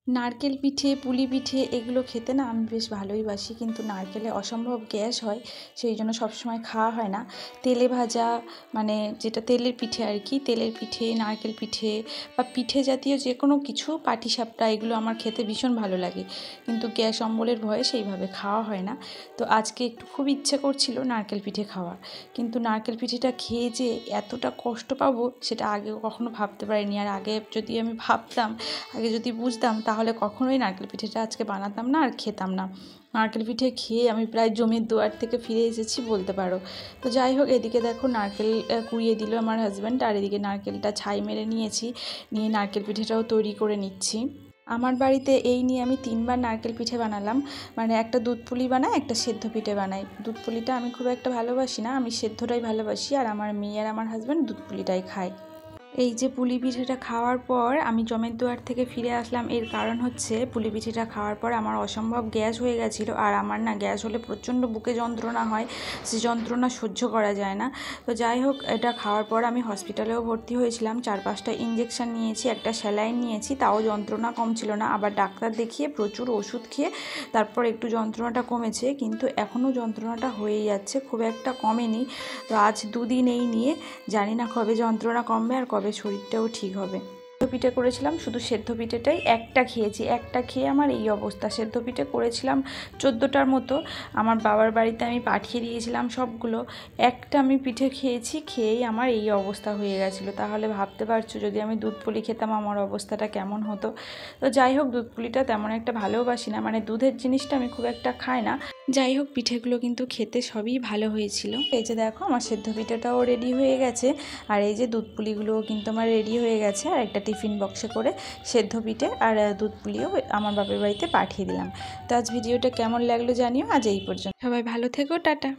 নারকেল পিঠে, পুলি পিঠে এগুলো খেতে না আমি বেশ ভালোই বাসি, কিন্তু নারকেলে অসম্ভব গ্যাস হয়, সেই জন্য সবসময় খাওয়া হয় না। তেলে ভাজা মানে যেটা তেলের পিঠে আর কি, তেলের পিঠে, নারকেল পিঠে বা পিঠে জাতীয় যে কোনো কিছু, পাটিসাপটা, এগুলো আমার খেতে ভীষণ ভালো লাগে, কিন্তু গ্যাস অম্বলের ভয়ে সেইভাবে খাওয়া হয় না। তো আজকে একটু খুব ইচ্ছে করছিল নারকেল পিঠে খাওয়ার, কিন্তু নারকেল পিঠেটা খেয়ে যে এতটা কষ্ট পাবো সেটা আগে কখনো ভাবতে পারিনি। আর আগে যদি আমি ভাবতাম, আগে যদি বুঝতাম, তাহলে কখনোই নারকেল পিঠেটা আজকে বানাতাম না আর খেতাম না। নারকেল পিঠে খেয়ে আমি প্রায় জমির দুয়ার থেকে ফিরে এসেছি বলতে পারো। তো যাই হোক, এদিকে দেখো নারকেল কুড়িয়ে দিল আমার হাজব্যান্ড, আর এদিকে নারকেলটা ছাই মেরে নিয়েছি, নিয়ে নারকেল পিঠেটাও তৈরি করে নিচ্ছি। আমার বাড়িতে এই নিয়ে আমি 3বার নারকেল পিঠে বানালাম। মানে একটা দুধ পুলি বানাই, একটা সেদ্ধ পিঠে বানাই। দুধ পুলিটা আমি খুব একটা ভালোবাসি না, আমি সেদ্ধটাই ভালোবাসি, আর আমার মেয়ে আর আমার হাজব্যান্ড দুধ পুলিটাই খায়। এই যে পুলি পিঠেটা খাওয়ার পর আমি জমের দুয়ার থেকে ফিরে আসলাম, এর কারণ হচ্ছে পুলি পিঠেটা খাওয়ার পর আমার অসম্ভব গ্যাস হয়ে গেছিলো। আর আমার না গ্যাস হলে প্রচণ্ড বুকে যন্ত্রণা হয়, সে যন্ত্রণা সহ্য করা যায় না। তো যাই হোক, এটা খাওয়ার পর আমি হসপিটালেও ভর্তি হয়েছিলাম, 4-5টা ইঞ্জেকশান নিয়েছি, একটা স্যালাইন নিয়েছি, তাও যন্ত্রণা কমছিল না। আবার ডাক্তার দেখিয়ে প্রচুর ওষুধ খেয়ে তারপর একটু যন্ত্রণাটা কমেছে, কিন্তু এখনও যন্ত্রণাটা হয়েই যাচ্ছে, খুব একটা কমেনি। তো আজ 2 দিন এই নিয়ে, জানি না কবে যন্ত্রণা কমবে আর কবে শরীরটাও ঠিক হবে। সেদ্ধ পিঠে করেছিলাম, শুধু সেদ্ধ পিঠেটাই একটা খেয়েছি, একটা খেয়ে আমার এই অবস্থা। সেদ্ধ পিঠে করেছিলাম 14টার মতো, আমার বাবার বাড়িতে আমি পাঠিয়ে দিয়েছিলাম সবগুলো। একটা আমি পিঠে খেয়েছি, খেয়েই আমার এই অবস্থা হয়ে গেছিলো। তাহলে ভাবতে পারছো যদি আমি দুধ পুলি খেতাম আমার অবস্থাটা কেমন হতো। তো যাই হোক, দুধ পুলিটা তেমন একটা ভালোবাসি না, মানে দুধের জিনিসটা আমি খুব একটা খাই না। যাই হোক, পিঠেগুলো কিন্তু খেতে সবই ভালো হয়েছিল। এই যে দেখো, আমার সেদ্ধ পিঠেটাও রেডি হয়ে গেছে, আর এই যে দুধ পুলিগুলোও কিন্তু আমার রেডি হয়ে গেছে। আর একটা টিফিন বক্সে করে সেদ্ধ পিঠে আর দুধ পুলিও আমার বাপের বাড়িতে পাঠিয়ে দিলাম। তো আজ ভিডিওটা কেমন লাগলো জানিও। আজ এই পর্যন্ত, সবাই ভালো থেকো, টাটা।